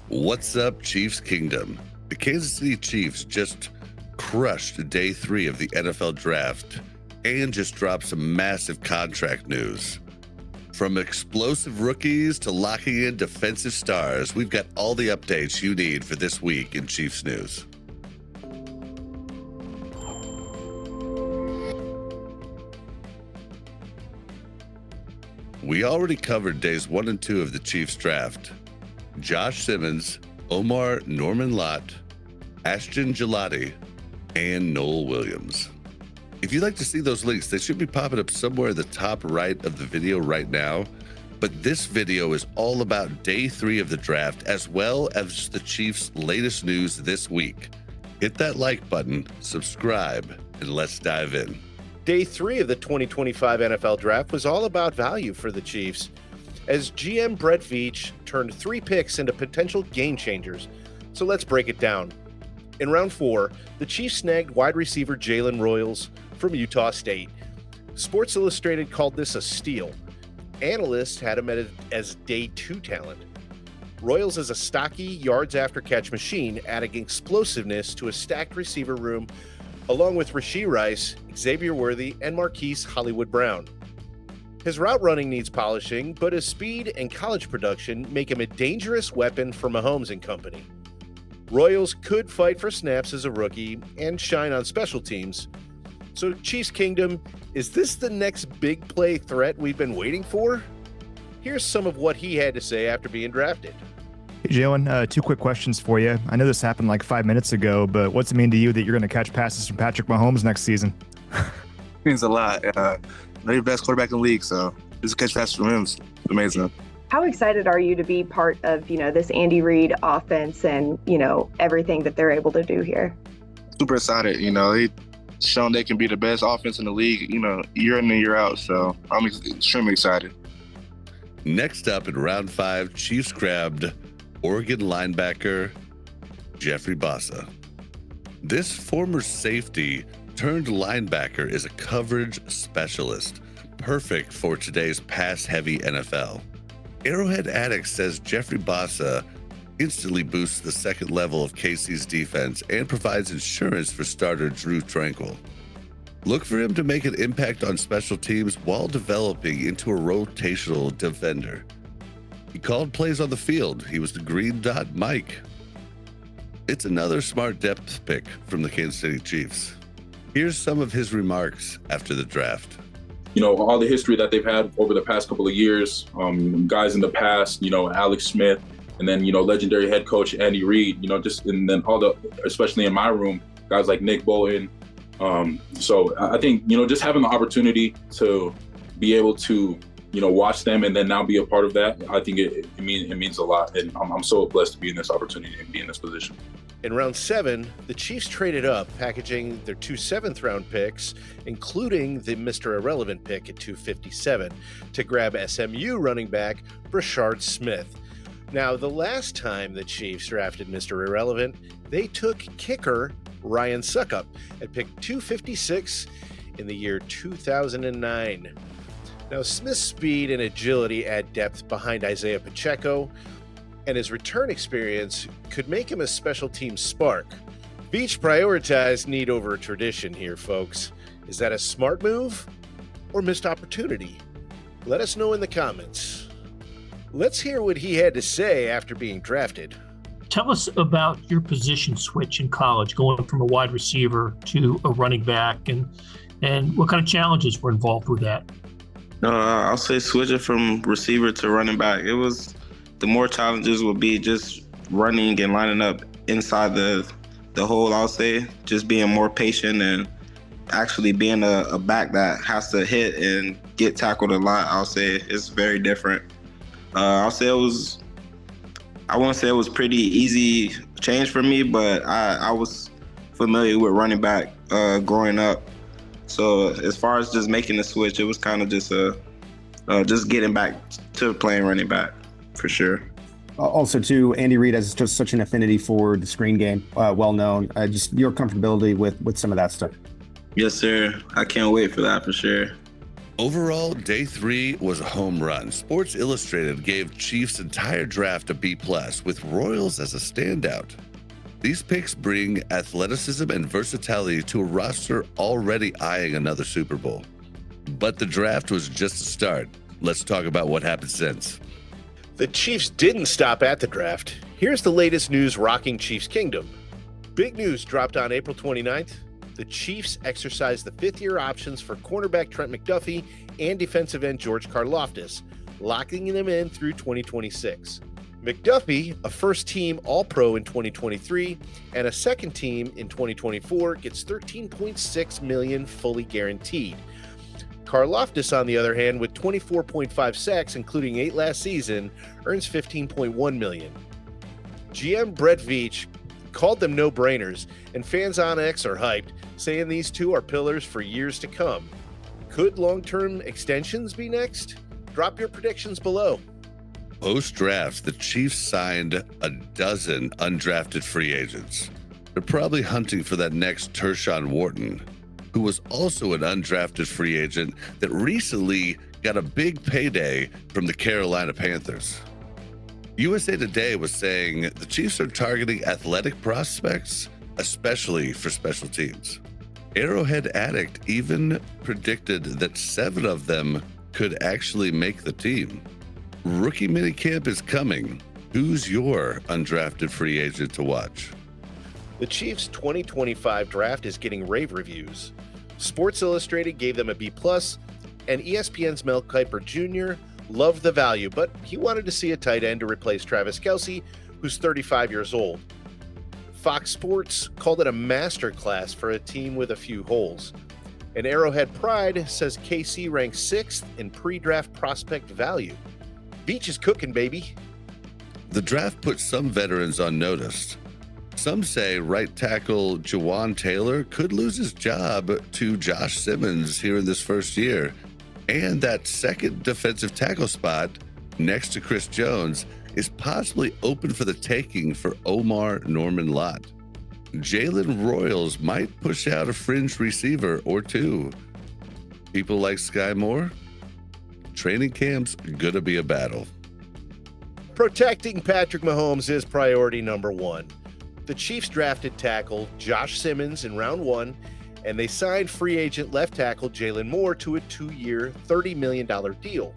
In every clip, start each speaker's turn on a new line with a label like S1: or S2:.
S1: What's up, Chiefs Kingdom? The Kansas City Chiefs just crushed day 3 of the NFL Draft and just dropped some massive contract news. From explosive rookies to locking in defensive stars, we've got all the updates you need for this week in Chiefs news. We already covered days 1 and 2 of the Chiefs draft. Josh Simmons, Omar Norman-Lott, Ashton Gelati, and Noel Williams. If you'd like to see those links, they should be popping up somewhere at the top right of the video right now. But this video is all about day 3 of the draft, as well as the Chiefs' latest news this week. Hit that like button, subscribe, and let's dive in.
S2: Day 3 of the 2025 NFL Draft was all about value for the Chiefs, as GM Brett Veach turned 3 picks into potential game changers. So let's break it down. In round 4, the Chiefs snagged wide receiver Jalen Royals from Utah State. Sports Illustrated called this a steal. Analyst had him as day 2 talent. Royals is a stocky yards after catch machine, adding explosiveness to a stacked receiver room, along with Rashee Rice, Xavier Worthy, and Marquise Hollywood Brown. His route running needs polishing, but his speed and college production make him a dangerous weapon for Mahomes and company. Royals could fight for snaps as a rookie and shine on special teams. So Chiefs Kingdom, is this the next big play threat we've been waiting for? Here's some of what he had to say after being drafted.
S3: Hey, Jalen, 2 quick questions for you. I know this happened like 5 minutes ago, but what's it mean to you that you're going to catch passes from Patrick Mahomes next season?
S4: Means a lot. They're the best quarterback in the league, so just catch passes from him is amazing.
S5: How excited are you to be part of, this Andy Reid offense and, everything that they're able to do here?
S4: Super excited. They've shown they can be the best offense in the league, year in and year out. So I'm extremely excited.
S1: Next up in round 5, Chiefs grabbed Oregon linebacker Jeffrey Bassa. This former safety turned linebacker is a coverage specialist, perfect for today's pass-heavy NFL. Arrowhead Addict says Jeffrey Bassa instantly boosts the second level of KC's defense and provides insurance for starter Drew Tranquill. Look for him to make an impact on special teams while developing into a rotational defender. He called plays on the field. He was the green dot Mike. It's another smart depth pick from the Kansas City Chiefs. Here's some of his remarks after the draft.
S6: All the history that they've had over the past couple of years, guys in the past, Alex Smith, and then, legendary head coach Andy Reid, and then especially in my room, guys like Nick Bolton. So I think, just having the opportunity to be able to, watch them and then now be a part of that, I think it means a lot. And I'm so blessed to be in this opportunity and be in this position.
S2: In round 7, the Chiefs traded up, packaging their 2 7th-round picks, including the Mr. Irrelevant pick at 257, to grab SMU running back Brashard Smith. Now, the last time the Chiefs drafted Mr. Irrelevant, they took kicker Ryan Suckup at pick 256 in the year 2009. Now, Smith's speed and agility add depth behind Isaiah Pacheco, and his return experience could make him a special team spark. Veach prioritized need over tradition here, folks. Is that a smart move or missed opportunity? Let us know in the comments. Let's hear what he had to say after being drafted.
S7: Tell us about your position switch in college, going from a wide receiver to a running back, and what kind of challenges were involved with that?
S8: I'll say switching from receiver to running back. The more challenges will be just running and lining up inside the hole, I'll say. Just being more patient and actually being a back that has to hit and get tackled a lot, I'll say. It's very different. I'll say I won't say it was pretty easy change for me, but I was familiar with running back growing up. So as far as just making the switch, it was kind of just getting back to playing running back for sure.
S9: Also, too, Andy Reid has just such an affinity for the screen game, well known. Just your comfortability with some of that stuff.
S8: Yes, sir. I can't wait for that for sure.
S1: Overall, day 3 was a home run. Sports Illustrated gave Chiefs' entire draft a B+, with Royals as a standout. These picks bring athleticism and versatility to a roster already eyeing another Super Bowl. But the draft was just a start. Let's talk about what happened since.
S2: The Chiefs didn't stop at the draft. Here's the latest news rocking Chiefs Kingdom. Big news dropped on April 29th. The Chiefs exercised the fifth-year options for cornerback Trent McDuffie and defensive end George Karlaftis, locking them in through 2026. McDuffie, a first-team All-Pro in 2023 and a second-team in 2024, gets $13.6 million fully guaranteed. Karlaftis, on the other hand, with 24.5 sacks, including 8 last season, earns $15.1 million. GM Brett Veach called them no-brainers, and fans on X are hyped, saying these two are pillars for years to come. Could long-term extensions be next? Drop your predictions below.
S1: Post-draft, the Chiefs signed a dozen undrafted free agents. They're probably hunting for that next Tershawn Wharton, who was also an undrafted free agent that recently got a big payday from the Carolina Panthers. USA Today was saying the Chiefs are targeting athletic prospects, especially for special teams. Arrowhead Addict even predicted that 7 of them could actually make the team. Rookie minicamp is coming. Who's your undrafted free agent to watch?
S2: The Chiefs' 2025 draft is getting rave reviews. Sports Illustrated gave them a B+, and ESPN's Mel Kiper Jr. loved the value, but he wanted to see a tight end to replace Travis Kelce, who's 35 years old. Fox Sports called it a masterclass for a team with a few holes. And Arrowhead Pride says KC ranks 6th in pre-draft prospect value. Beach is cooking, baby.
S1: The draft put some veterans on notice. Some say right tackle Jawan Taylor could lose his job to Josh Simmons here in this first year. And that second defensive tackle spot next to Chris Jones is possibly open for the taking for Omar Norman Lott. Jalen Royals might push out a fringe receiver or two. People like Sky Moore? Training camp's gonna be a battle.
S2: Protecting Patrick Mahomes is priority number 1. The Chiefs drafted tackle Josh Simmons in round 1, and they signed free agent left tackle Jalen Moore to a 2-year, $30 million deal.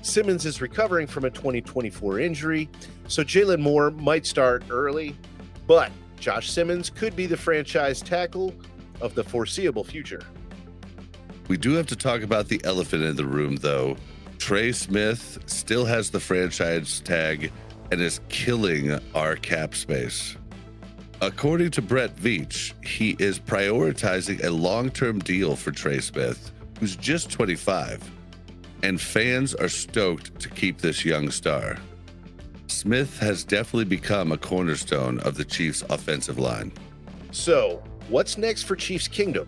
S2: Simmons is recovering from a 2024 injury, so Jalen Moore might start early, but Josh Simmons could be the franchise tackle of the foreseeable future.
S1: We do have to talk about the elephant in the room, though. Trey Smith still has the franchise tag and is killing our cap space. According to Brett Veach, he is prioritizing a long-term deal for Trey Smith, who's just 25, and fans are stoked to keep this young star. Smith has definitely become a cornerstone of the Chiefs' offensive line.
S2: So, what's next for Chiefs Kingdom?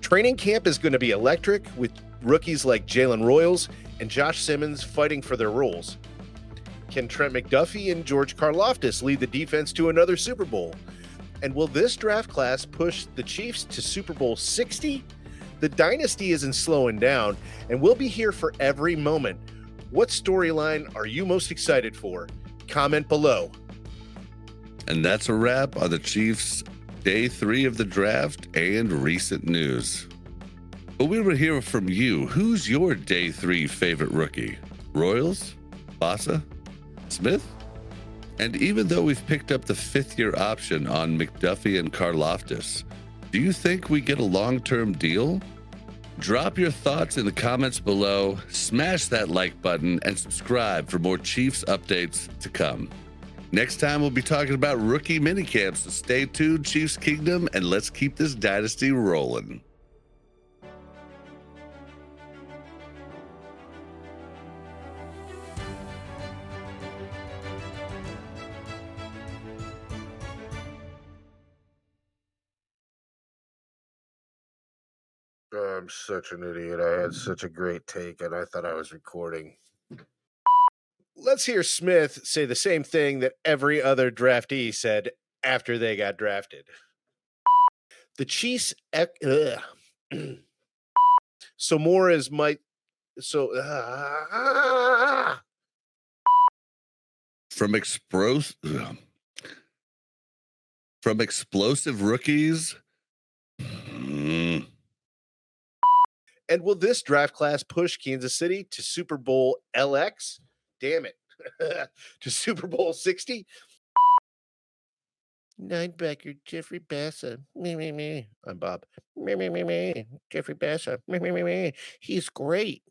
S2: Training camp is going to be electric, with rookies like Jalen Royals and Josh Simmons fighting for their roles. Can Trent McDuffie and George Karlaftis lead the defense to another Super Bowl? And will this draft class push the Chiefs to Super Bowl 60? The dynasty isn't slowing down, and we'll be here for every moment. What storyline are you most excited for? Comment below.
S1: And that's a wrap on the Chiefs' day 3 of the draft and recent news. But we will hear from you. Who's your day 3 favorite rookie? Royals? Bassa? Smith? And even though we've picked up the 5th-year option on McDuffie and Karlaftis, do you think we get a long-term deal? Drop your thoughts in the comments below, smash that like button, and subscribe for more Chiefs updates to come. Next time, we'll be talking about rookie minicamps, so stay tuned, Chiefs Kingdom, and let's keep this dynasty rolling.
S2: I'm such an idiot. I had such a great take, and I thought I was recording. Let's hear Smith say the same thing that every other draftee said after they got drafted. The Chiefs... So Moore is might So
S1: From explosive rookies. Mm,
S2: and will this draft class push Kansas City to Super Bowl LX? Damn it. To Super Bowl 60? Linebacker Jeffrey Bassa. Me. I'm Bob. Me. Jeffrey Bassa. Me. He's great.